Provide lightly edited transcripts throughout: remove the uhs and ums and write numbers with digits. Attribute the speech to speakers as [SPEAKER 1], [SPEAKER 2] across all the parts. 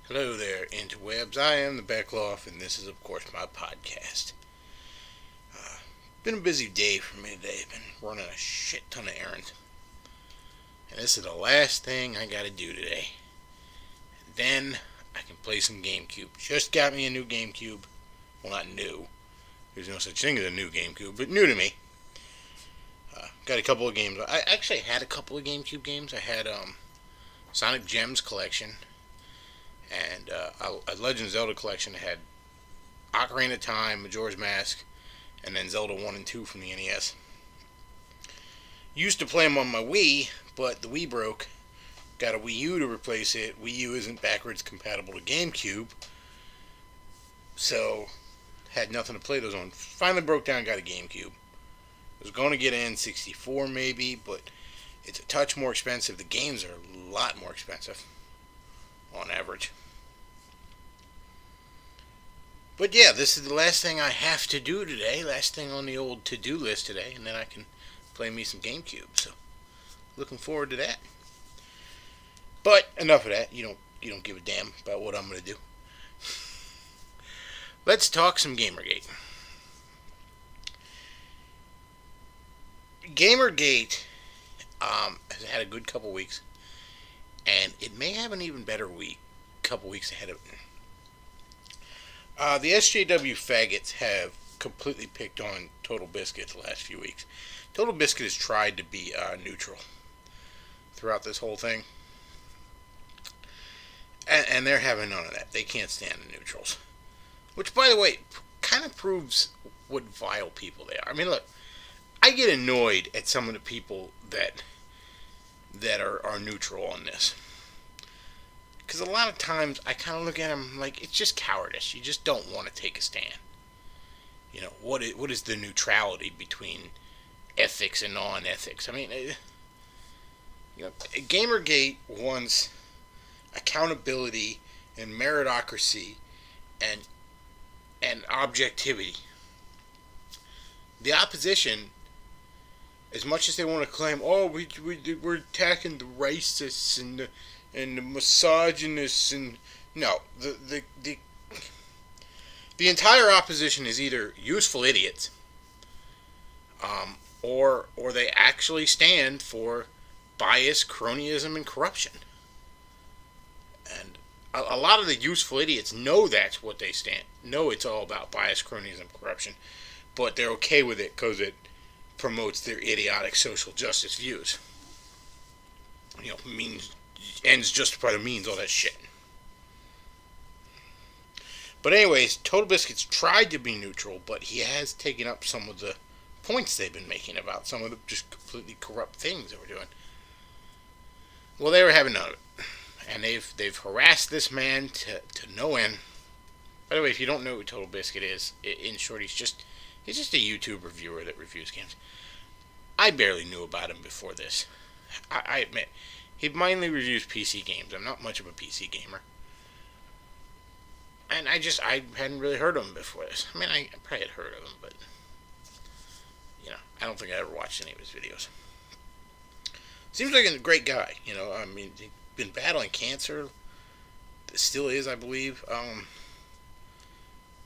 [SPEAKER 1] Hello there, interwebs. I am the Bechtloff, and this is, of course, my podcast. Been a busy day for me today. Been running a shit ton of errands. And this is the last thing I gotta do today. And then I can play some GameCube. Just got me a new GameCube. Well, not new. There's no such thing as a new GameCube, but new to me. Got a couple of games. I actually had a couple of GameCube games. I had Sonic Gems Collection and a Legend of Zelda collection that had Ocarina of Time, Majora's Mask, and then Zelda 1 and 2 from the NES. Used to play them on my Wii, but the Wii broke. Got a Wii U to replace it. Wii U isn't backwards compatible to GameCube, so had nothing to play those on. Finally broke down, got a GameCube. Was going to get an N64 maybe, but it's a touch more expensive. The games are a lot more expensive on average. But yeah, this is the last thing I have to do today. Last thing on the old to-do list today, and then I can play me some GameCube. So, looking forward to that. But enough of that. You don't give a damn about what I'm gonna do. Let's talk some Gamergate. Gamergate has had a good couple weeks, and it may have an even better couple weeks ahead of it. The SJW faggots have completely picked on Total Biscuit the last few weeks. Total Biscuit has tried to be neutral throughout this whole thing, and they're having none of that. They can't stand the neutrals, which, by the way, kind of proves what vile people they are. I mean, look, I get annoyed at some of the people that are neutral on this. Because a lot of times I kind of look at them like it's just cowardice. You just don't want to take a stand. You know, what is the neutrality between ethics and non-ethics? I mean, Gamergate wants accountability and meritocracy and objectivity. The opposition, as much as they want to claim, oh, we're attacking the racists and the misogynists, and no, the entire opposition is either useful idiots, or they actually stand for bias, cronyism, and corruption. And a lot of the useful idiots know that's what they stand. Know it's all about bias, cronyism, corruption, but they're okay with it because it promotes their idiotic social justice views. Means ends justify the means, all that shit. But anyways, Total Biscuit's tried to be neutral, but he has taken up some of the points they've been making about some of the just completely corrupt things that we're doing. Well, they were having none of it. And they've harassed this man to no end. By the way, if you don't know who Total Biscuit is, in short, he's just a YouTube reviewer that reviews games. I barely knew about him before this. I admit, he mainly reviews PC games. I'm not much of a PC gamer. And I hadn't really heard of him before this. I mean, I probably had heard of him, but, I don't think I ever watched any of his videos. Seems like a great guy, I mean, he's been battling cancer. Still is, I believe.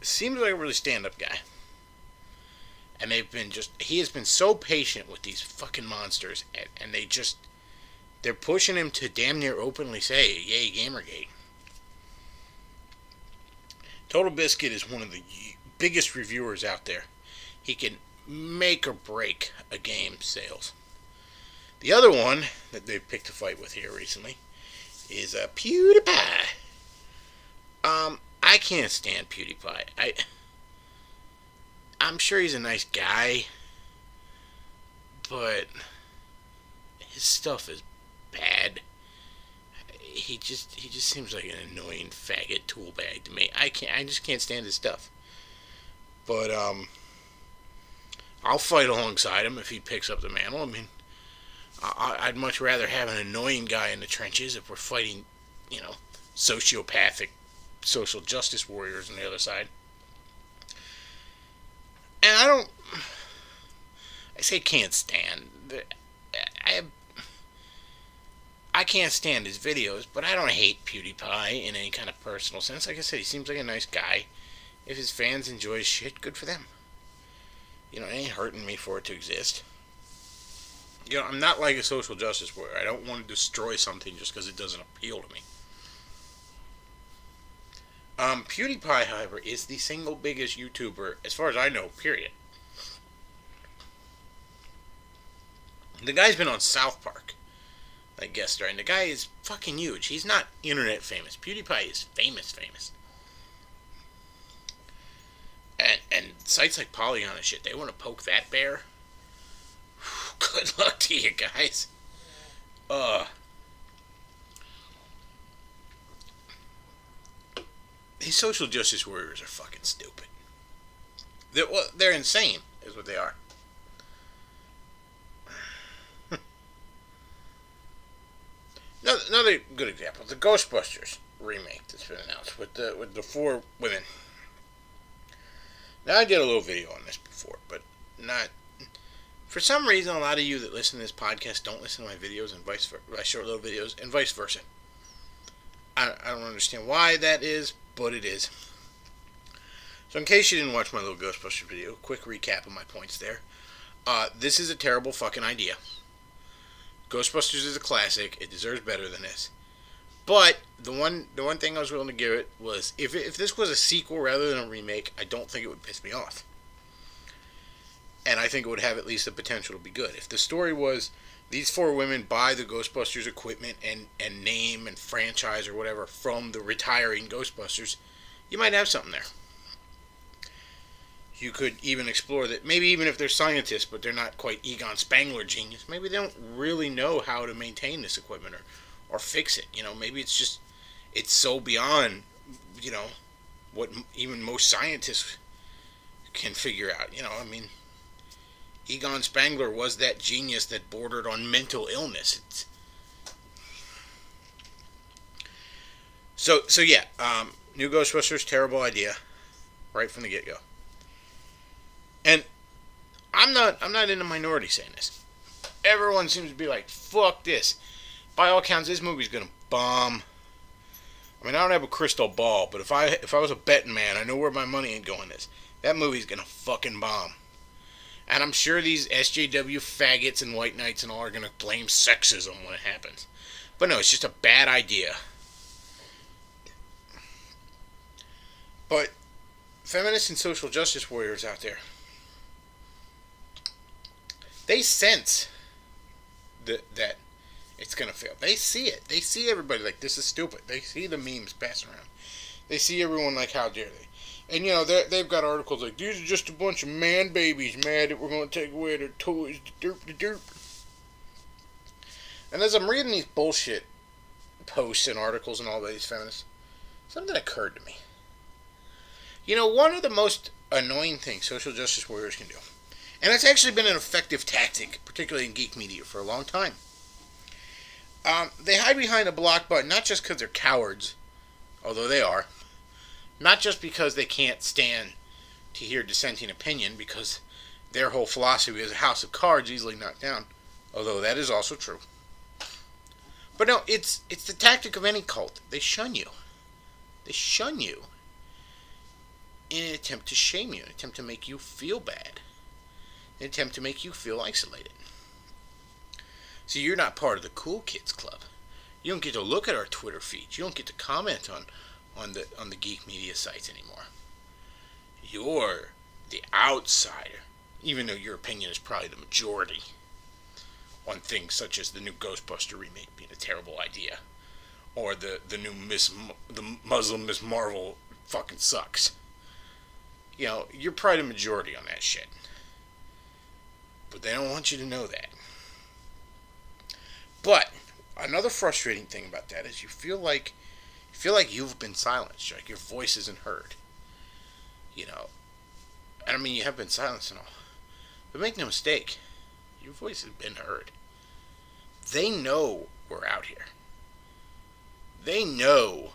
[SPEAKER 1] Seems like a really stand-up guy. And he has been so patient with these fucking monsters, and they're pushing him to damn near openly say, yay, Gamergate. Total Biscuit is one of the biggest reviewers out there. He can make or break a game's sales. The other one that they've picked a fight with here recently is PewDiePie. I can't stand PewDiePie. I'm sure he's a nice guy, but his stuff is bad. He just seems like an annoying faggot tool bag to me. I just can't stand his stuff. But I'll fight alongside him if he picks up the mantle. I mean, I'd much rather have an annoying guy in the trenches if we're fighting, sociopathic social justice warriors on the other side. And I say can't stand. I I can't stand his videos, but I don't hate PewDiePie in any kind of personal sense. Like I said, he seems like a nice guy. If his fans enjoy his shit, good for them. You know, it ain't hurting me for it to exist. You know, I'm not like a social justice warrior. I don't want to destroy something just because it doesn't appeal to me. PewDiePie, however, is the single biggest YouTuber, as far as I know, period. The guy's been on South Park, like guest star, and the guy is fucking huge. He's not internet famous. PewDiePie is famous. And sites like Polygon and shit, they want to poke that bear. Good luck to you guys. These social justice warriors are fucking stupid. They're insane, is what they are. Another good example, the Ghostbusters remake that's been announced with the 4 women. Now, I did a little video on this before, but not... For some reason, a lot of you that listen to this podcast don't listen to my videos and my short little videos, and vice versa. I don't understand why that is, but it is. So in case you didn't watch my little Ghostbusters video, quick recap of my points there. This is a terrible fucking idea. Ghostbusters is a classic. It deserves better than this. But the one thing I was willing to give it was, if this was a sequel rather than a remake, I don't think it would piss me off. And I think it would have at least the potential to be good. If the story was, these 4 women buy the Ghostbusters equipment and name and franchise or whatever from the retiring Ghostbusters, you might have something there. You could even explore that, maybe even if they're scientists, but they're not quite Egon Spangler genius, maybe they don't really know how to maintain this equipment or fix it. You know, maybe it's so beyond, you know, what even most scientists can figure out. You know, I mean, Egon Spangler was that genius that bordered on mental illness. So yeah, new Ghostbusters, terrible idea, right from the get-go. And I'm not in the minority saying this. Everyone seems to be like, fuck this. By all accounts, this movie's gonna bomb. I mean, I don't have a crystal ball, but if I was a betting man, I know where my money ain't going is. That movie's gonna fucking bomb. And I'm sure these SJW faggots and white knights and all are gonna blame sexism when it happens. But no, it's just a bad idea. But feminists and social justice warriors out there, they sense that it's going to fail. They see it. They see everybody like, this is stupid. They see the memes passing around. They see everyone like, how dare they? And, you know, they've got articles like, these are just a bunch of man babies mad that we're going to take away their toys. Derp. And as I'm reading these bullshit posts and articles and all of these feminists, something occurred to me. You know, one of the most annoying things social justice warriors can do, and it's actually been an effective tactic, particularly in geek media, for a long time. They hide behind a block button, not just because they're cowards, although they are. Not just because they can't stand to hear dissenting opinion, because their whole philosophy is a house of cards easily knocked down, although that is also true. But no, it's the tactic of any cult. They shun you. They shun you in an attempt to shame you, an attempt to make you feel bad, an attempt to make you feel isolated. So you're not part of the cool kids club. You don't get to look at our Twitter feeds. You don't get to comment on the geek media sites anymore. You're the outsider, even though your opinion is probably the majority on things such as the new Ghostbuster remake being a terrible idea, or the new the Muslim Miss Marvel fucking sucks. You know, you're probably the majority on that shit. But they don't want you to know that. But another frustrating thing about that is you feel like you've been silenced, like your voice isn't heard. You know, and I mean, you have been silenced and all, but make no mistake, your voice has been heard. They know we're out here. They know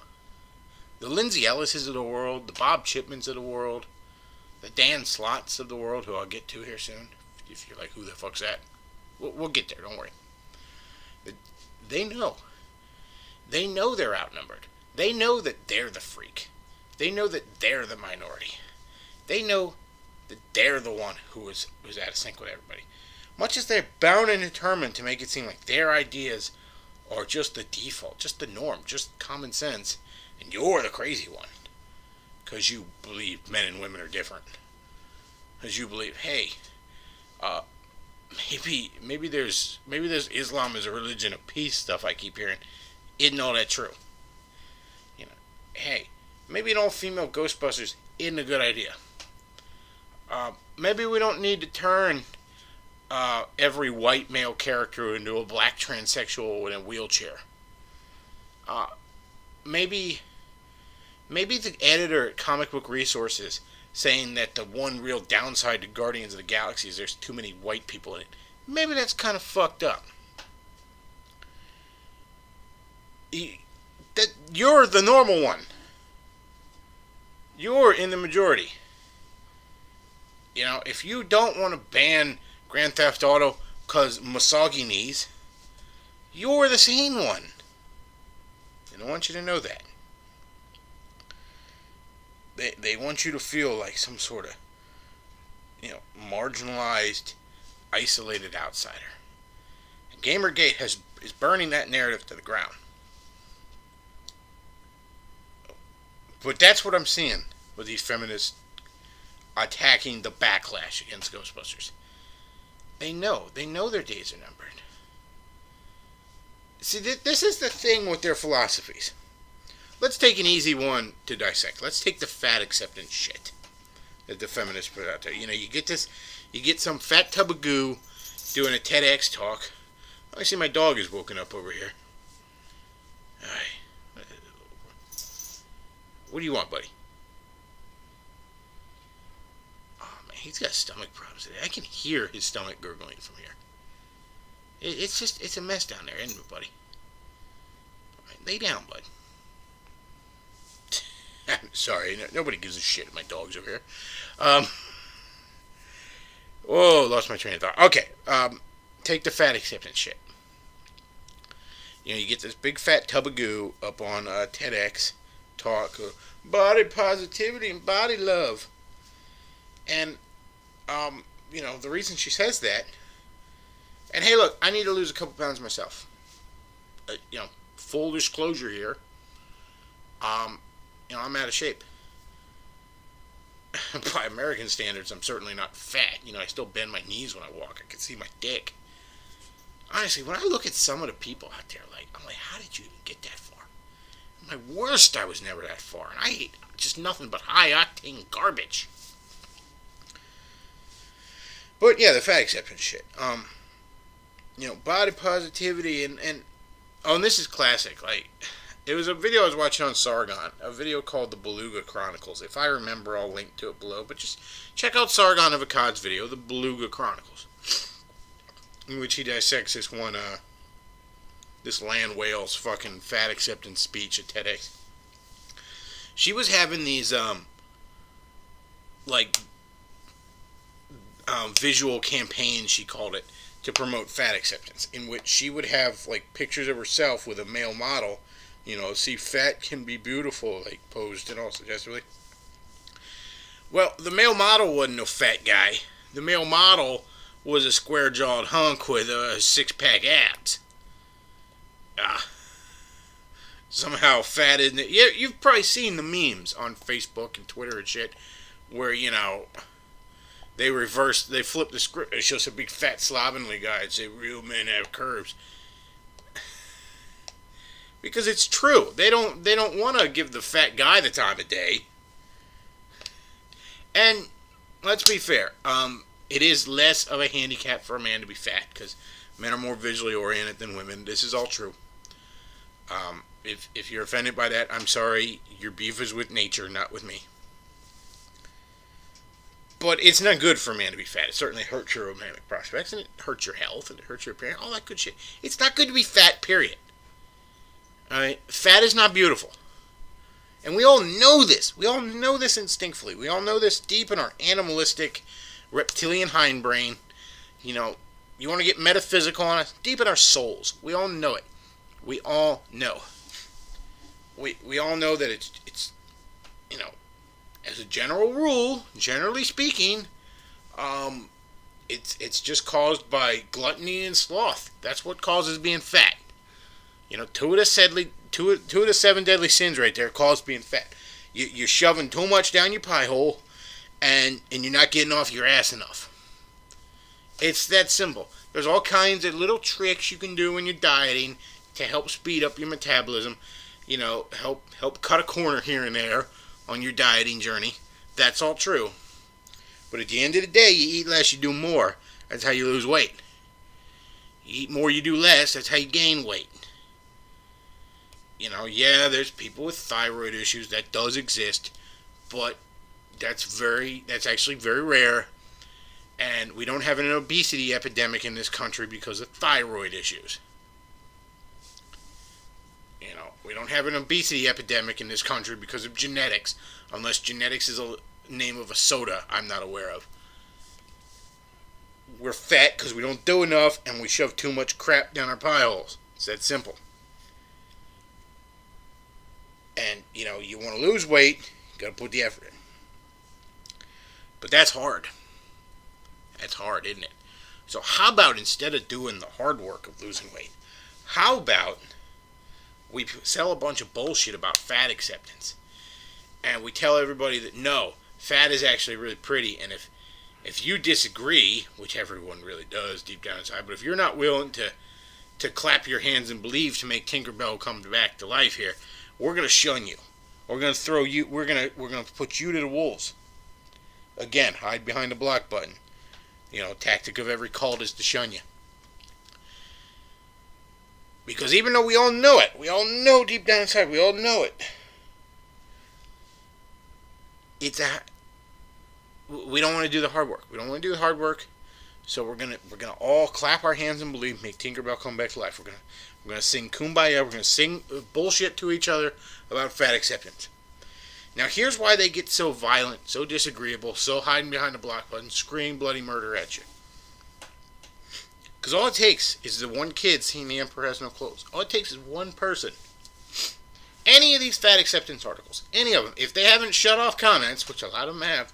[SPEAKER 1] the Lindsay Ellises of the world, the Bob Chipmans of the world, the Dan Slotts of the world, who I'll get to here soon. If you're like, who the fuck's that? We'll get there, don't worry. They know. They know they're outnumbered. They know that they're the freak. They know that they're the minority. They know that they're the one who's out of sync with everybody. Much as they're bound and determined to make it seem like their ideas are just the default, just the norm, just common sense, and you're the crazy one. Because you believe men and women are different. Because you believe, hey, maybe there's Islam as a religion of peace stuff I keep hearing. Isn't all that true? You know, hey, maybe an all-female Ghostbusters isn't a good idea. Maybe we don't need to turn every white male character into a black transsexual in a wheelchair. Maybe the editor at Comic Book Resources saying that the one real downside to Guardians of the Galaxy is there's too many white people in it. Maybe that's kind of fucked up. That you're the normal one. You're in the majority. You know, if you don't want to ban Grand Theft Auto because misogynies, you're the sane one. And I want you to know that. They want you to feel like some sort of, marginalized, isolated outsider. And Gamergate is burning that narrative to the ground. But that's what I'm seeing with these feminists attacking the backlash against Ghostbusters. They know their days are numbered. See, this is the thing with their philosophies. Let's take an easy one to dissect. Let's take the fat acceptance shit that the feminists put out there. You get some fat tub of goo doing a TEDx talk. I see my dog is woken up over here. Alright. What do you want, buddy? Oh, man, he's got stomach problems today. I can hear his stomach gurgling from here. It's a mess down there, isn't it, buddy? Alright, lay down, bud. Sorry, nobody gives a shit if my dog's over here. Lost my train of thought. Okay, take the fat acceptance shit. You get this big fat tub of goo up on TEDx talk, body positivity and body love. And, the reason she says that, and hey, look, I need to lose a couple pounds myself. Full disclosure here. I'm out of shape. By American standards, I'm certainly not fat. I still bend my knees when I walk. I can see my dick. Honestly, when I look at some of the people out there, I'm like, how did you even get that far? At my worst, I was never that far. And I ate just nothing but high-octane garbage. But, yeah, the fat acceptance shit. Body positivity and this is classic. It was a video I was watching on Sargon, a video called The Beluga Chronicles. If I remember, I'll link to it below. But just check out Sargon of Akkad's video, The Beluga Chronicles, in which he dissects this land whale's fucking fat acceptance speech at TEDx. She was having these, visual campaigns, she called it, to promote fat acceptance, in which she would have, pictures of herself with a male model. See, fat can be beautiful, posed and all suggestively. Well, the male model wasn't no fat guy. The male model was a square-jawed hunk with six-pack abs. Somehow fat isn't it? Yeah, you've probably seen the memes on Facebook and Twitter and shit, where, they flip the script. It shows a big fat slovenly guy and say, real men have curves. Because it's true. They don't want to give the fat guy the time of day. And let's be fair. It is less of a handicap for a man to be fat because men are more visually oriented than women. This is all true. If you're offended by that, I'm sorry. Your beef is with nature, not with me. But it's not good for a man to be fat. It certainly hurts your romantic prospects, and it hurts your health, and it hurts your appearance, all that good shit. It's not good to be fat, period. Alright, fat is not beautiful. And we all know this. We all know this instinctively. We all know this deep in our animalistic, reptilian hindbrain. You want to get metaphysical on us? Deep in our souls. We all know it. We all know. we all know that it's you know, as a general rule, generally speaking, it's just caused by gluttony and sloth. That's what causes being fat. Two of the seven deadly sins right there cause being fat. You're shoving too much down your pie hole, and you're not getting off your ass enough. It's that simple. There's all kinds of little tricks you can do when you're dieting to help speed up your metabolism. Help cut a corner here and there on your dieting journey. That's all true. But at the end of the day, you eat less, you do more. That's how you lose weight. You eat more, you do less. That's how you gain weight. There's people with thyroid issues. That does exist. But that's actually very rare. And we don't have an obesity epidemic in this country because of thyroid issues. We don't have an obesity epidemic in this country because of genetics, unless genetics is a name of a soda I'm not aware of. We're fat because we don't do enough and we shove too much crap down our pie holes. It's that simple. And, you want to lose weight, you got to put the effort in. But that's hard. That's hard, isn't it? So how about instead of doing the hard work of losing weight, how about we sell a bunch of bullshit about fat acceptance, and we tell everybody that no, fat is actually really pretty, and if you disagree, which everyone really does deep down inside, but if you're not willing to clap your hands and believe to make Tinkerbell come back to life here, we're gonna shun you. We're gonna throw you. We're gonna put you to the wolves. Again, hide behind the block button. Tactic of every cult is to shun you. Because even though we all know it, we all know deep down inside, we all know it. We don't want to do the hard work. We don't want to do the hard work. So we're gonna all clap our hands and believe, make Tinkerbell come back to life. We're gonna sing Kumbaya. We're gonna sing bullshit to each other about fat acceptance. Now here's why they get so violent, so disagreeable, so hiding behind the block button, scream bloody murder at you. Because all it takes is the one kid seeing the emperor has no clothes. All it takes is one person. Any of these fat acceptance articles, any of them, if they haven't shut off comments, which a lot of them have,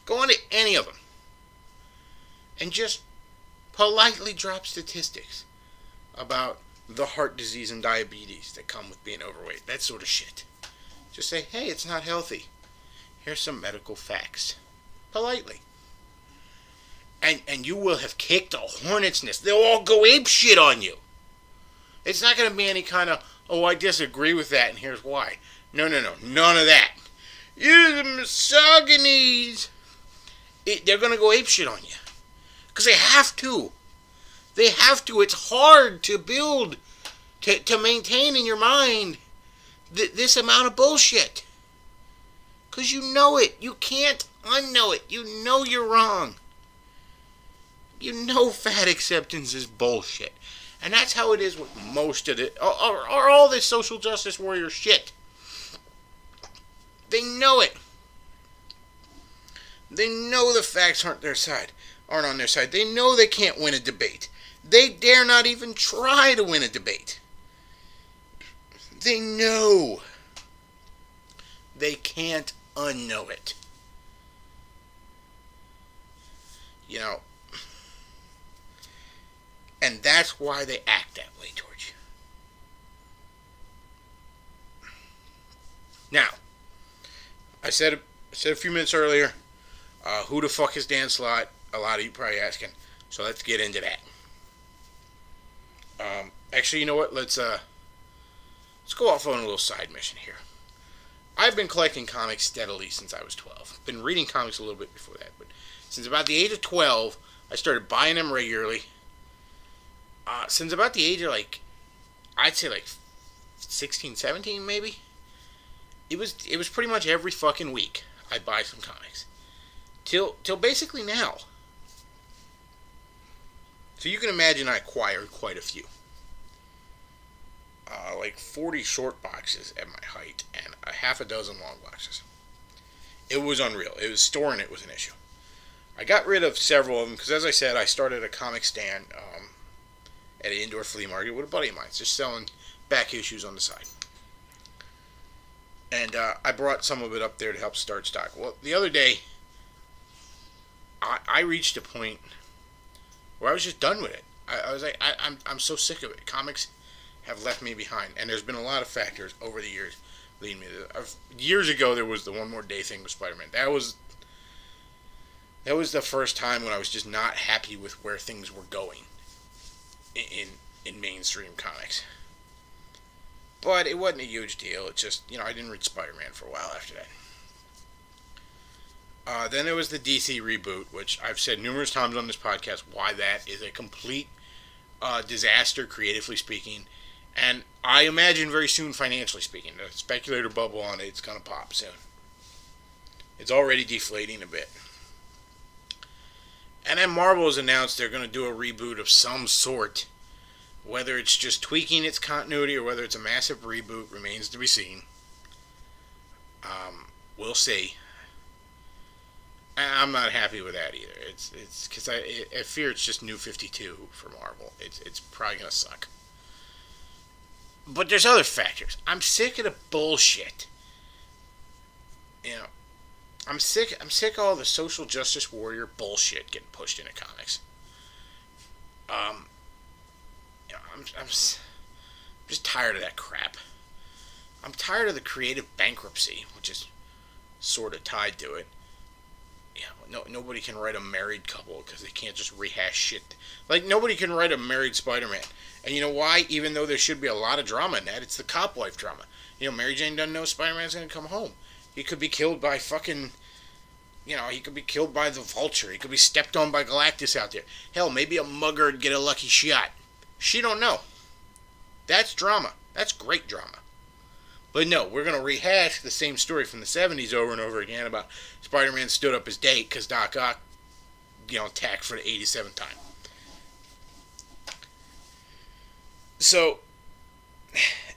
[SPEAKER 1] go on to any of them and just politely drop statistics about the heart disease and diabetes that come with being overweight. That sort of shit. Just say, hey, it's not healthy. Here's some medical facts. Politely. And you will have kicked a hornet's nest. They'll all go ape shit on you. It's not going to be any kind of, oh, I disagree with that and here's why. No. None of that. You're the misogynies. They're going to go ape shit on you. Because they have to. They have to. It's hard to build, to maintain in your mind this amount of bullshit. Because you know it. You can't unknow it. You know you're wrong. You know fat acceptance is bullshit. And that's how it is with most of it. Or all this social justice warrior shit. They know it. They know the facts aren't on their side. They know they can't win a debate. They dare not even try to win a debate. They know. They can't unknow it. And that's why they act that way towards you. Now, I said a few minutes earlier, who the fuck is Dan Slott? A lot of you probably asking. So let's get into that. Actually, you know what? Let's go off on a little side mission here. I've been collecting comics steadily since I was 12. Been reading comics a little bit before that, but since about the age of 12, I started buying them regularly. Since about the age of I'd say 16, 17 maybe. It was pretty much every fucking week I'd buy some comics. Till basically now. So you can imagine I acquired quite a few. 40 short boxes at my height and a half a dozen long boxes. It was unreal. Storing it was an issue. I got rid of several of them because, as I said, I started a comic stand at an indoor flea market with a buddy of mine, just selling back issues on the side. And I brought some of it up there to help start stock. Well, the other day, I reached a point where I was just done with it. I was like, I'm so sick of it. Comics have left me behind, and there's been a lot of factors over the years leading me to this. Years ago, there was the One More Day thing with Spider-Man. That was the first time when I was just not happy with where things were going in mainstream comics. But it wasn't a huge deal. It's just, I didn't read Spider-Man for a while after that. Then there was the DC reboot, which I've said numerous times on this podcast why that is a complete disaster, creatively speaking. And I imagine very soon, financially speaking. The speculator bubble on it's going to pop soon. It's already deflating a bit. And then Marvel has announced they're going to do a reboot of some sort. Whether it's just tweaking its continuity or whether it's a massive reboot remains to be seen. We'll see. I'm not happy with that either. It's because I fear it's just New 52 for Marvel. It's probably going to suck. But there's other factors. I'm sick of the bullshit. I'm sick of all the social justice warrior bullshit getting pushed into comics. I'm just tired of that crap. I'm tired of the creative bankruptcy, which is sort of tied to it. Nobody can write a married couple because they can't just rehash shit. Like, nobody can write a married Spider-Man. And you know why? Even though there should be a lot of drama in that, it's the cop wife drama. Mary Jane doesn't know Spider-Man's going to come home. He could be killed by fucking... he could be killed by the Vulture. He could be stepped on by Galactus out there. Hell, maybe a mugger would get a lucky shot. She don't know. That's drama. That's great drama. But no, we're going to rehash the same story from the 70s over and over again about Spider-Man stood up his date because Doc Ock, attacked for the 87th time. So,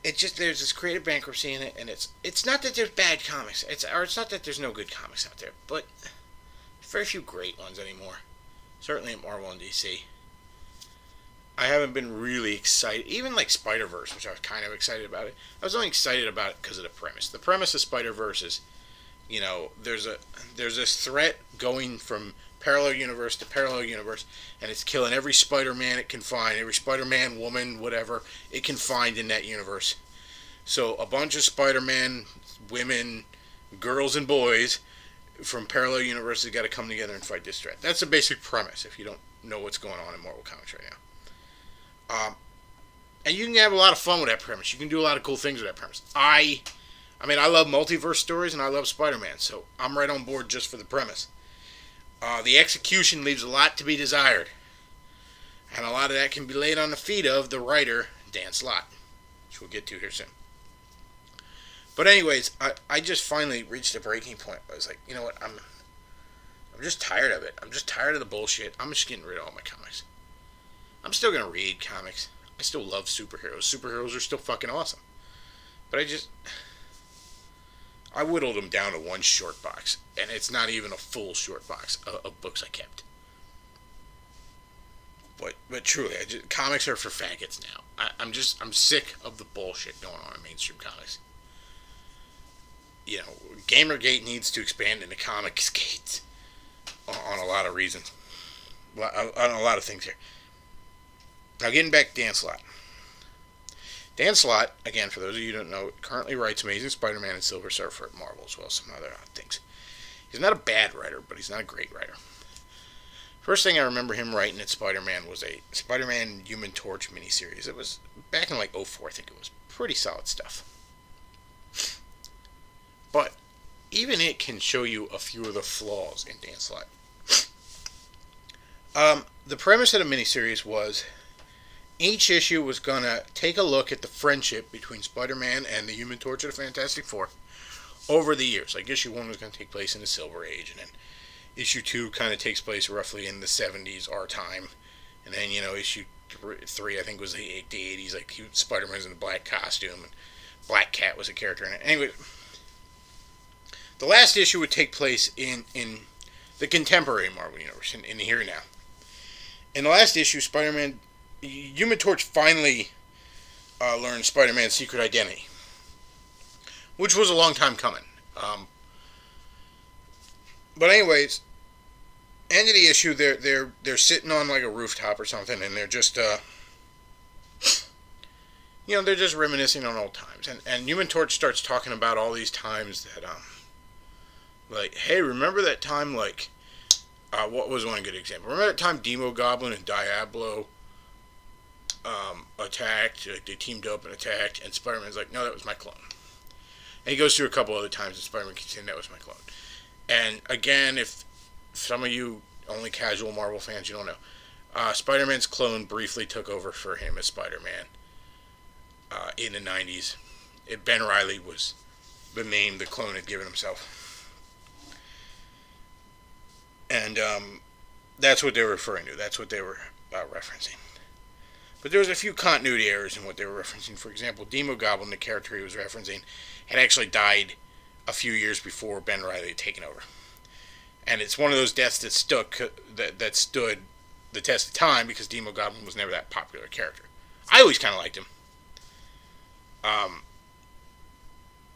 [SPEAKER 1] there's this creative bankruptcy in it, and it's not that there's bad comics, it's not that there's no good comics out there, but very few great ones anymore. Certainly at Marvel and DC. I haven't been really excited. Even like Spider-Verse, which I was kind of excited about it. I was only excited about it because of the premise. The premise of Spider-Verse is, there's this threat going from parallel universe to parallel universe, and it's killing every Spider-Man it can find, every Spider-Man, woman, whatever it can find in that universe. So a bunch of Spider-Man, women, girls, and boys from parallel universes got to come together and fight this threat. That's the basic premise. If you don't know what's going on in Marvel Comics right now. And you can have a lot of fun with that premise. You can do a lot of cool things with that premise. I love multiverse stories and I love Spider-Man, so I'm right on board just for the premise. The execution leaves a lot to be desired. And a lot of that can be laid on the feet of the writer, Dan Slott, which we'll get to here soon. But anyways, I just finally reached a breaking point. I was like, you know what, I'm just tired of it. I'm just tired of the bullshit. I'm just getting rid of all my comics. I'm still going to read comics. I still love superheroes. Superheroes are still fucking awesome. But I whittled them down to one short box. And it's not even a full short box of books I kept. But truly, comics are for faggots now. I'm sick of the bullshit going on in mainstream comics. Gamergate needs to expand into comics gates. On a lot of reasons. On a lot of things here. Now, getting back to Dan Slott. Dan Slott, again, for those of you who don't know, currently writes Amazing Spider-Man and Silver Surfer at Marvel, as well as some other things. He's not a bad writer, but he's not a great writer. First thing I remember him writing at Spider-Man was a Spider-Man Human Torch miniseries. It was back in, 04, I think it was. Pretty solid stuff. But even it can show you a few of the flaws in Dan Slott. The premise of the miniseries was each issue was going to take a look at the friendship between Spider-Man and the Human Torch of the Fantastic Four over the years. Like, issue 1 was going to take place in the Silver Age, and then issue 2 kind of takes place roughly in the 70s, our time. And then, issue 3, I think, was the 80s. Like, Spider-Man's in a black costume, and Black Cat was a character in it. Anyway, the last issue would take place in the contemporary Marvel Universe, in the here and now. In the last issue, Human Torch finally learned Spider-Man's secret identity. which was a long time coming. But anyways, end of the issue. They're sitting on like a rooftop or something, and they're just they're just reminiscing on old times. And Human Torch starts talking about all these times that like, hey, remember that time, like, what was one good example? Remember that time Demo Goblin and Diablo attacked, like they teamed up and attacked, and Spider-Man's like, no, that was my clone. And he goes through a couple other times, and Spider-Man keeps saying, that was my clone. And again, if some of you only casual Marvel fans, you don't know, Spider-Man's clone briefly took over for him as Spider-Man in the 90s. Ben Reilly was the name the clone had given himself. And that's what they were referring to. That's what they were referencing. But there was a few continuity errors in what they were referencing. For example, Demo Goblin, the character he was referencing, had actually died a few years before Ben Reilly had taken over. And it's one of those deaths that that stood the test of time because Demo Goblin was never that popular character. I always kind of liked him.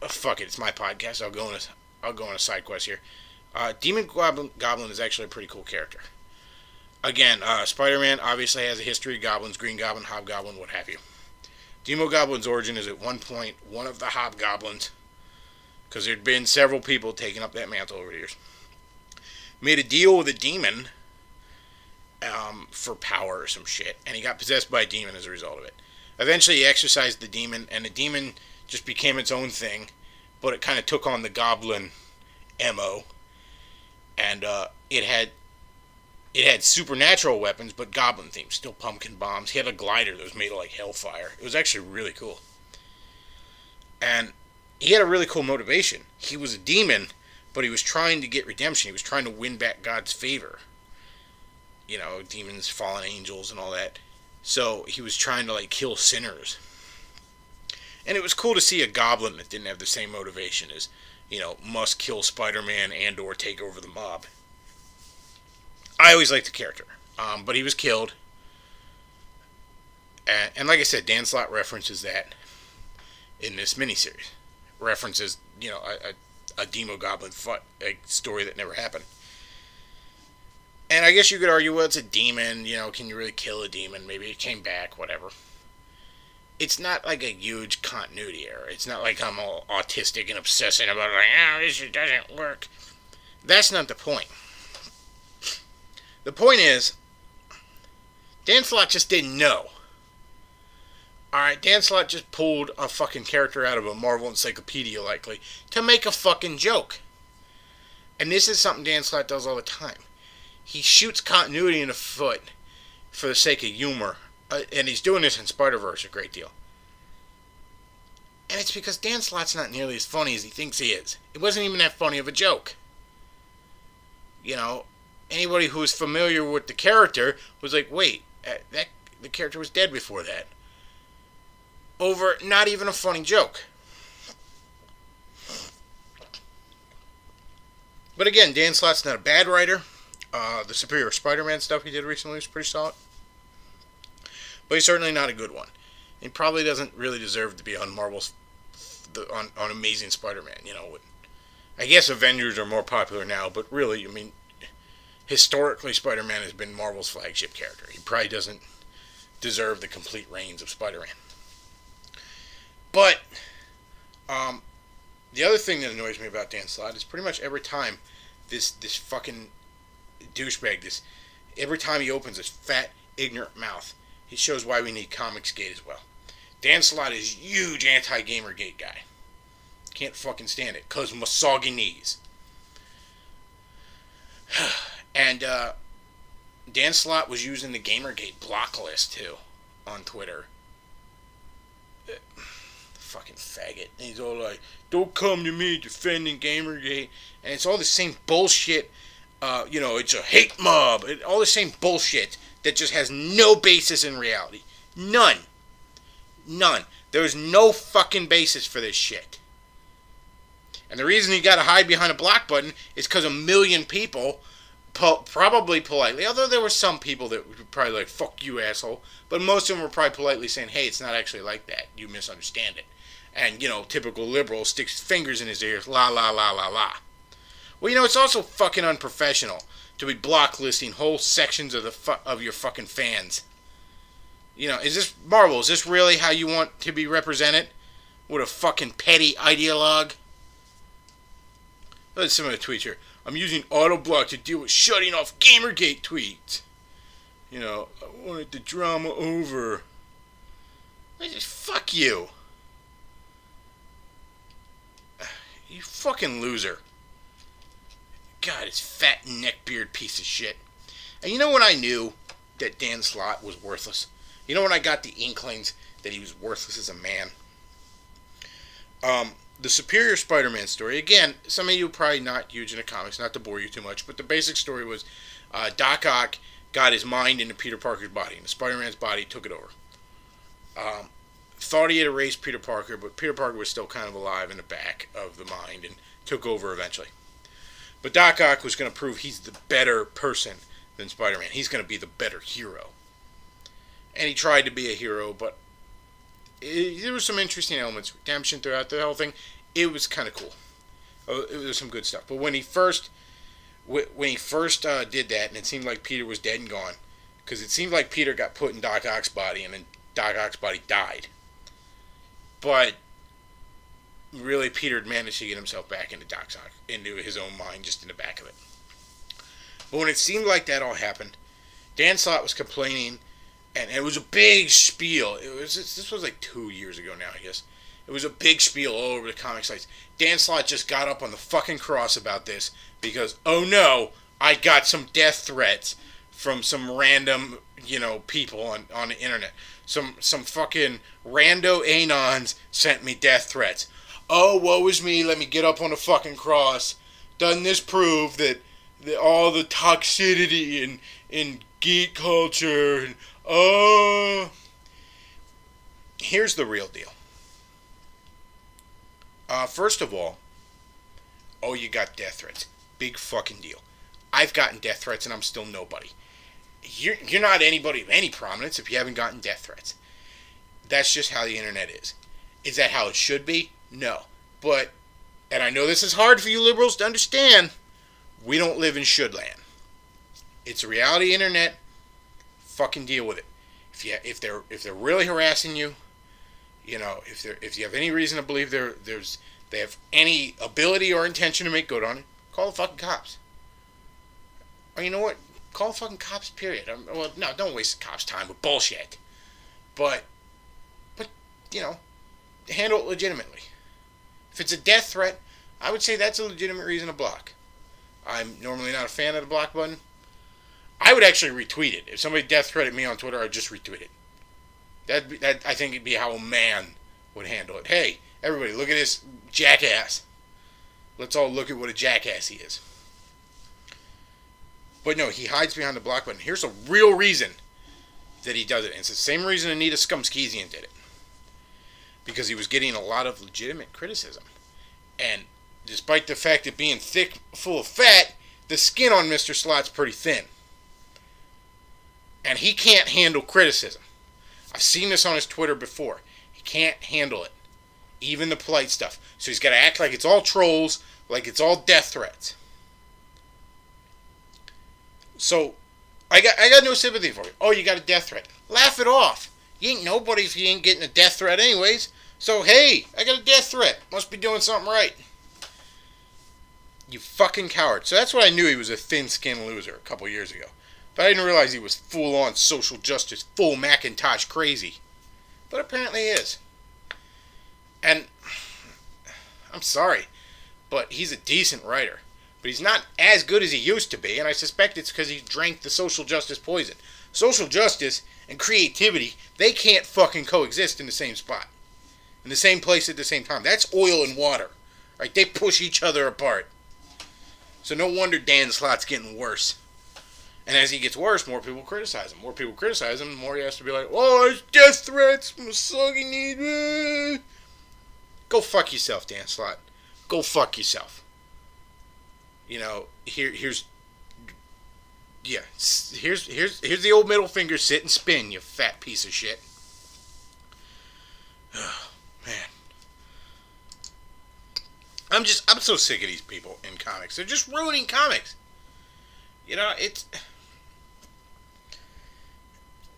[SPEAKER 1] Fuck it, it's my podcast. I'll go on a side quest here. Demon Goblin is actually a pretty cool character. Again, Spider-Man obviously has a history of goblins, Green Goblin, Hobgoblin, what have you. Demo Goblin's origin is at one point one of the Hobgoblins, because there'd been several people taking up that mantle over the years, made a deal with a demon for power or some shit, and he got possessed by a demon as a result of it. Eventually he exorcised the demon, and the demon just became its own thing, but it kind of took on the goblin MO, and it had supernatural weapons, but goblin themed, still pumpkin bombs. He had a glider that was made of like hellfire. It was actually really cool. And he had a really cool motivation. He was a demon, but he was trying to get redemption. He was trying to win back God's favor. You know, demons, fallen angels, and all that. So he was trying to like kill sinners. And it was cool to see a goblin that didn't have the same motivation as, must kill Spider-Man and or take over the mob. I always liked the character, but he was killed. And like I said, Dan Slott references that in this miniseries. References, a Demo Goblin story that never happened. And I guess you could argue, well, it's a demon, can you really kill a demon? Maybe it came back, whatever. It's not like a huge continuity error. It's not like I'm all autistic and obsessing about, this doesn't work. That's not the point. The point is, Dan Slott just didn't know. Alright, Dan Slott just pulled a fucking character out of a Marvel encyclopedia, likely, to make a fucking joke. And this is something Dan Slott does all the time. He shoots continuity in the foot for the sake of humor. And he's doing this in Spider-Verse a great deal. And it's because Dan Slott's not nearly as funny as he thinks he is. It wasn't even that funny of a joke. Anybody who was familiar with the character was like, wait, the character was dead before that. Over not even a funny joke. But again, Dan Slott's not a bad writer. The Superior Spider-Man stuff he did recently was pretty solid. But he's certainly not a good one. He probably doesn't really deserve to be on Marvel's on Amazing Spider-Man. I guess Avengers are more popular now, but really, historically, Spider-Man has been Marvel's flagship character. He probably doesn't deserve the complete reigns of Spider-Man. But the other thing that annoys me about Dan Slott is pretty much every time this fucking douchebag, every time he opens his fat, ignorant mouth, he shows why we need Comicsgate as well. Dan Slott is a huge anti-Gamergate guy. Can't fucking stand it, cause misogynies. And Dan Slott was using the Gamergate block list too on Twitter. Fucking faggot. And he's all like, don't come to me defending Gamergate. And it's all the same bullshit. It's a hate mob. All the same bullshit that just has no basis in reality. None. There's no fucking basis for this shit. And the reason you gotta hide behind a block button is because a million people, probably politely, although there were some people that were probably like, fuck you, asshole, but most of them were probably politely saying, hey, it's not actually like that. You misunderstand it. And, typical liberal sticks fingers in his ears, la la la la la. Well, it's also fucking unprofessional to be blocklisting whole sections of your fucking fans. Is this Marvel? Is this really how you want to be represented? What a fucking petty ideologue. Let's some of the tweets here. I'm using Autoblock to deal with shutting off Gamergate tweets. I wanted the drama over. Fuck you. You fucking loser. God, it's fat neckbeard piece of shit. And when I knew that Dan Slott was worthless? When I got the inklings that he was worthless as a man? The Superior Spider-Man story. Again, some of you are probably not huge into comics, not to bore you too much, but the basic story was Doc Ock got his mind into Peter Parker's body, and the Spider-Man's body took it over. Thought he had erased Peter Parker, but Peter Parker was still kind of alive in the back of the mind and took over eventually. But Doc Ock was going to prove he's the better person than Spider-Man. He's going to be the better hero. And he tried to be a hero, but there was some interesting elements, redemption throughout the whole thing. It was kind of cool. It was some good stuff. But when he first did that, and it seemed like Peter was dead and gone, because it seemed like Peter got put in Doc Ock's body, and then Doc Ock's body died. But really, Peter had managed to get himself back into Doc Ock, into his own mind, just in the back of it. But when it seemed like that all happened, Dan Slott was complaining, and it was a big spiel. This was like 2 years ago now, I guess. It was a big spiel all over the comic sites. Dan Slott just got up on the fucking cross about this because, oh no, I got some death threats from some random, people on the internet. Some fucking rando anons sent me death threats. Oh, woe is me, let me get up on the fucking cross. Doesn't this prove that all the toxicity in geek culture and here's the real deal. First of all, you got death threats. Big fucking deal. I've gotten death threats and I'm still nobody. You're not anybody of any prominence if you haven't gotten death threats. That's just how the internet is. Is that how it should be? No. But, and I know this is hard for you liberals to understand, we don't live in should land. It's a reality internet. Fucking deal with it. If they're really harassing you, if you have any reason to believe they have any ability or intention to make good on it, call the fucking cops. Or you know what? Call the fucking cops, period. Well, no, don't waste the cops' time with bullshit. But handle it legitimately. If it's a death threat, I would say that's a legitimate reason to block. I'm normally not a fan of the block button. I would actually retweet it. If somebody death threatened me on Twitter, I'd just retweet it. That I think it'd be how a man would handle it. Hey, everybody, look at this jackass. Let's all look at what a jackass he is. But no, he hides behind the block button. Here's a real reason that he does it. And it's the same reason Anita Skumskezian did it. Because he was getting a lot of legitimate criticism. And despite the fact that being thick, full of fat, the skin on Mr. Slott's pretty thin. And he can't handle criticism. I've seen this on his Twitter before. He can't handle it. Even the polite stuff. So he's got to act like it's all trolls, like it's all death threats. So, I got no sympathy for you. Oh, you got a death threat. Laugh it off. You ain't nobody if you ain't getting a death threat anyways. So, hey, I got a death threat. Must be doing something right. You fucking coward. So that's what I knew he was a thin-skinned loser a couple years ago. But I didn't realize he was full-on social justice, full Macintosh crazy. But apparently he is. And, I'm sorry, but he's a decent writer. But he's not as good as he used to be, and I suspect it's because he drank the social justice poison. Social justice and creativity, they can't fucking coexist in the same spot. In the same place at the same time. That's oil and water. Right? They push each other apart. So no wonder Dan Slott's getting worse. And as he gets worse, more people criticize him. More people criticize him, the more he has to be like, oh, it's death threats, misogyny. Go fuck yourself, Dan Slott. Go fuck yourself. Here's the old middle finger, sit and spin, you fat piece of shit. Oh, man. I'm so sick of these people in comics. They're just ruining comics. You know, it's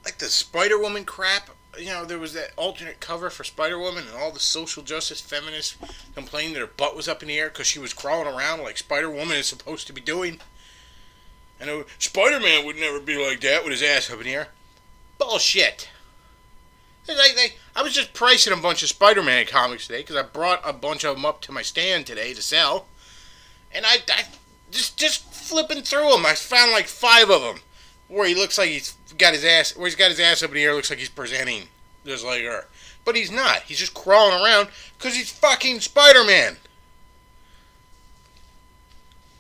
[SPEAKER 1] like the Spider-Woman crap. You know, there was that alternate cover for Spider-Woman, and all the social justice feminists complained that her butt was up in the air because she was crawling around like Spider-Woman is supposed to be doing. And Spider-Man would never be like that with his ass up in the air. Bullshit. I was just pricing a bunch of Spider-Man comics today because I brought a bunch of them up to my stand today to sell. And I just flipping through them, I found like 5 of them where he looks like he's got his ass up in the air, looks like he's presenting just like her. But he's not. He's just crawling around because he's fucking Spider-Man.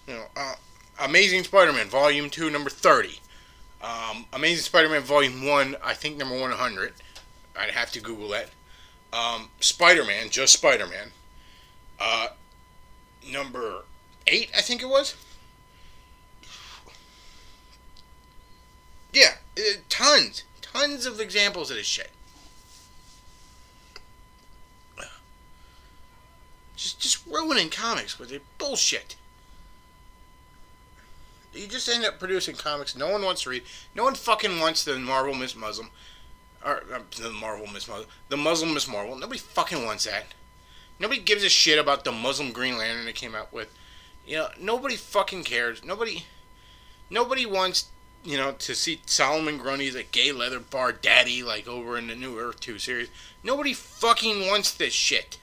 [SPEAKER 1] You know, Amazing Spider-Man Volume 2, number 30. Amazing Spider-Man Volume 1, I think number 100. I'd have to Google that. Spider-Man, just Spider-Man. Number 8, I think it was. Yeah, tons of examples of this shit. Just ruining comics with their bullshit. You just end up producing comics no one wants to read. No one fucking wants the Marvel Miss Muslim. Or, the Muslim Miss Marvel. Nobody fucking wants that. Nobody gives a shit about the Muslim Green Lantern they came out with. You know, nobody fucking cares. Nobody wants, you know, to see Solomon Grundy as a gay leather bar daddy like over in the New Earth 2 series. Nobody fucking wants this shit.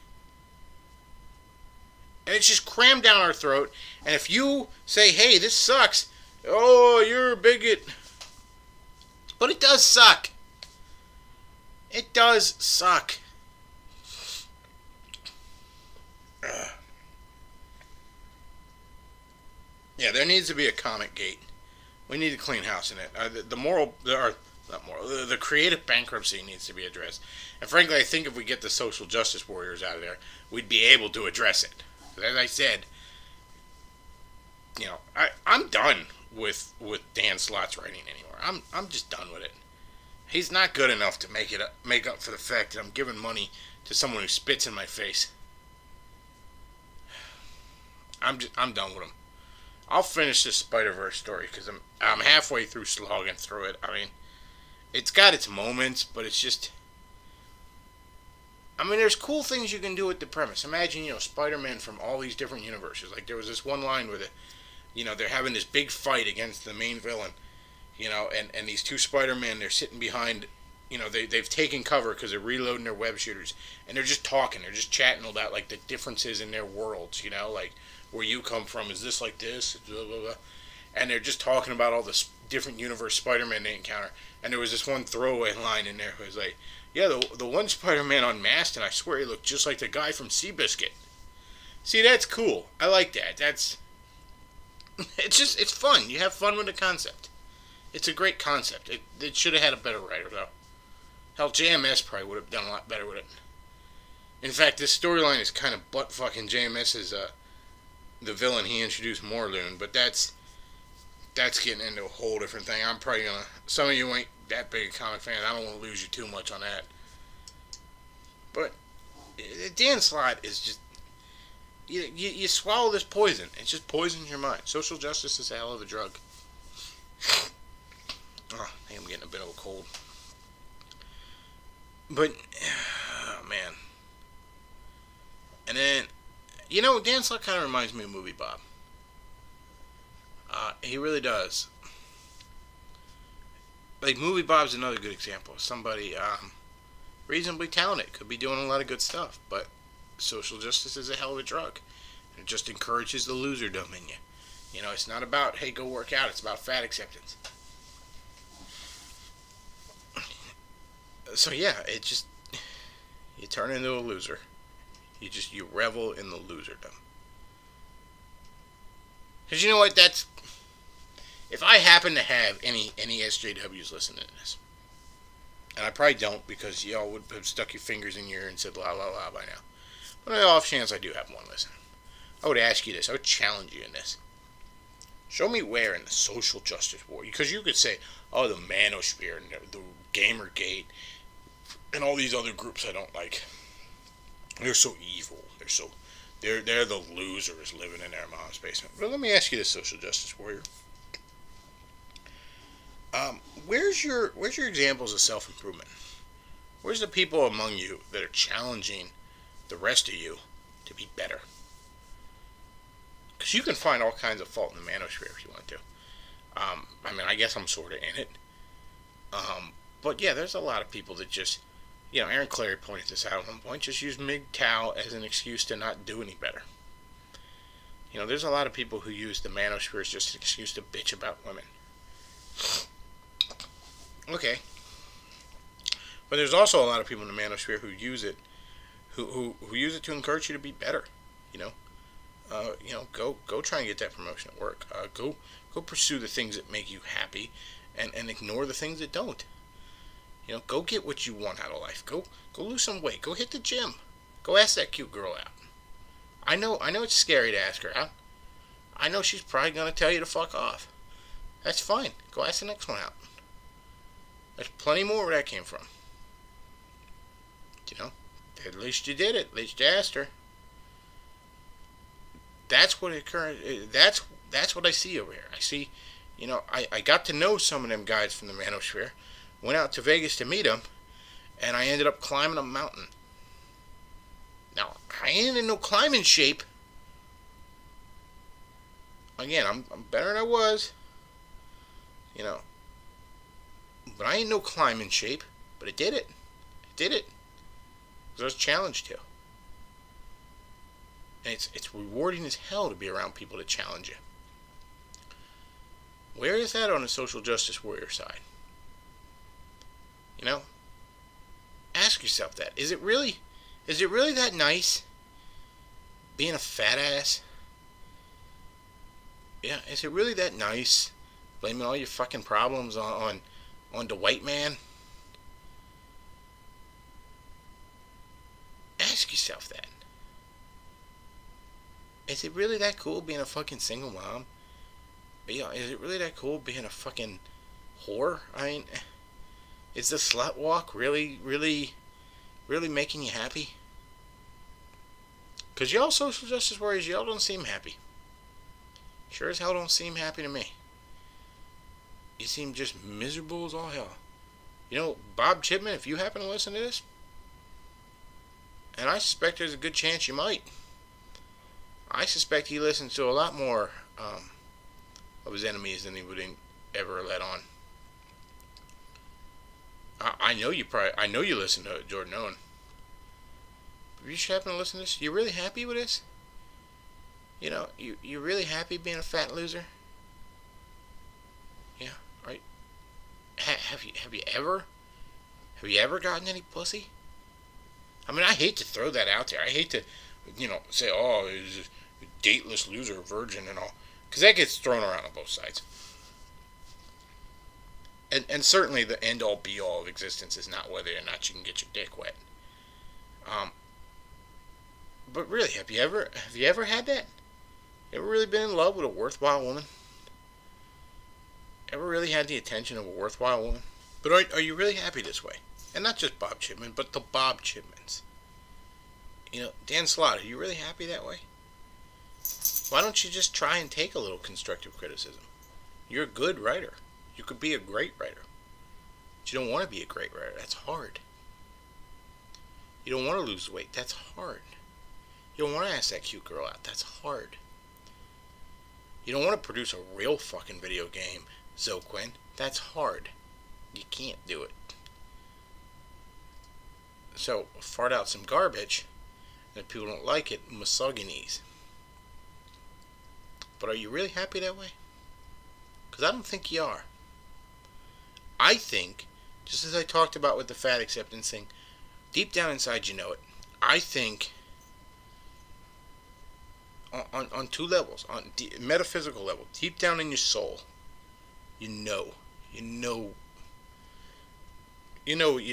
[SPEAKER 1] And it's just crammed down our throat. And if you say, hey, this sucks, oh, you're a bigot. But it does suck. It does suck. Yeah, there needs to be a comic gate. We need to clean house in it. The creative bankruptcy needs to be addressed. And frankly, I think if we get the social justice warriors out of there, we'd be able to address it. As I said, you know, I'm done with Dan Slott's writing anymore. I'm just done with it. He's not good enough to make up for the fact that I'm giving money to someone who spits in my face. I'm done with him. I'll finish this Spider-Verse story because I'm halfway through slogging through it. I mean, it's got its moments, but it's just, I mean, there's cool things you can do with the premise. Imagine, you know, Spider-Man from all these different universes. Like, there was this one line where they're having this big fight against the main villain, you know, and these 2 Spider-Men, they're sitting behind, you know, they've taken cover because they're reloading their web shooters, and they're just talking, they're just chatting about, like, the differences in their worlds, you know, like, where you come from, is this like this, blah, blah, blah. And they're just talking about all the different universe Spider-Man they encounter, and there was this one throwaway line in there, it was like, yeah, the one Spider-Man unmasked, and I swear he looked just like the guy from Seabiscuit. See, that's cool. I like that. It's fun. You have fun with the concept. It's a great concept. It should have had a better writer, though. Hell, JMS probably would have done a lot better with it. In fact, this storyline is kind of butt-fucking JMS's, the villain he introduced, Morlun, but that's getting into a whole different thing. I'm probably gonna, some of you ain't that big a comic fan, I don't want to lose you too much on that. But Dan Slott is just, you swallow this poison. It just poisons your mind. Social justice is a hell of a drug. Oh, I think I'm getting a bit of a cold. But, oh man. And then, you know, Dan Slott kind of reminds me of Movie Bob. He really does. Like, Movie Bob's another good example of somebody reasonably talented, could be doing a lot of good stuff, but social justice is a hell of a drug. It just encourages the loserdom in you. You know, it's not about, hey, go work out, it's about fat acceptance. So yeah, it just, you turn into a loser. You revel in the loserdom. Because you know what, if I happen to have any SJWs listening to this, and I probably don't because y'all would have stuck your fingers in your ear and said la la la by now. But on the off chance I do have one listening, I would ask you this, I would challenge you in this. Show me where in the social justice war, because you could say, oh, the Manosphere and the Gamergate and all these other groups I don't like. They're so evil. They're the losers living in their mom's basement. But let me ask you this, social justice warrior. Where's your examples of self improvement? Where's the people among you that are challenging the rest of you to be better? Because you can find all kinds of fault in the manosphere if you want to. I guess I'm sort of in it. But yeah, there's a lot of people that just, Aaron Clary pointed this out at one point, just use MGTOW as an excuse to not do any better. There's a lot of people who use the manosphere as just an excuse to bitch about women. Okay. But there's also a lot of people in the manosphere who use it, who use it to encourage you to be better. Go try and get that promotion at work. Go pursue the things that make you happy, and ignore the things that don't. Go get what you want out of life. Go lose some weight. Go hit the gym. Go ask that cute girl out. I know it's scary to ask her out. I know she's probably gonna tell you to fuck off. That's fine. Go ask the next one out. There's plenty more where that came from. At least you did it. At least you asked her. That's what That's what I see over here. I see, I got to know some of them guys from the manosphere. Went out to Vegas to meet them, and I ended up climbing a mountain. Now, I ain't in no climbing shape. Again, I'm better than I was. But I ain't no climbing shape. But I did it. Because I was challenged to. And it's rewarding as hell to be around people that challenge you. Where is that on the social justice warrior side? Ask yourself that. Is it really that nice being a fat ass? Yeah, is it really that nice blaming all your fucking problems on the white man? Ask yourself that. Is it really that cool being a fucking single mom? Is it really that cool being a fucking whore? Is the slut walk really, really, really making you happy? Because y'all social justice warriors, y'all don't seem happy. Sure as hell don't seem happy to me. You seem just miserable as all hell. Bob Chipman, if you happen to listen to this, and I suspect there's a good chance you might, I suspect he listens to a lot more of his enemies than he would ever let on. I know you listen to Jordan Owen. If you should happen to listen to this, you really happy with this? You really happy being a fat loser? Yeah, right. Have you ever gotten any pussy? I hate to throw that out there. I hate to, say, oh, he's a dateless loser, virgin, and all, because that gets thrown around on both sides. And certainly the end all be all of existence is not whether or not you can get your dick wet. But really, have you ever had that? Ever really been in love with a worthwhile woman? Ever really had the attention of a worthwhile woman? But are you really happy this way? And not just Bob Chipman, but the Bob Chipmans. Dan Slott, are you really happy that way? Why don't you just try and take a little constructive criticism? You're a good writer. You could be a great writer. But you don't want to be a great writer. That's hard. You don't want to lose weight. That's hard. You don't want to ask that cute girl out. That's hard. You don't want to produce a real fucking video game, Zoquin. That's hard. You can't do it. So, fart out some garbage, and if people don't like it, misogynies. But are you really happy that way? Because I don't think you are. I think, just as I talked about with the fat acceptance thing, deep down inside you know it. I think on two levels, on metaphysical level, deep down in your soul, you know you're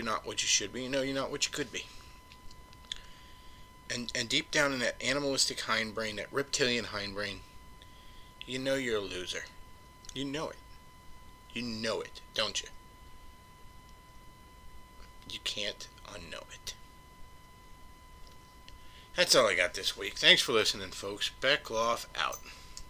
[SPEAKER 1] not what you should be. You know you're not what you could be. And deep down in that animalistic hindbrain, that reptilian hindbrain, you know you're a loser. You know it. You know it, don't you? You can't unknow it. That's all I got this week. Thanks for listening, folks. Bechtloff out.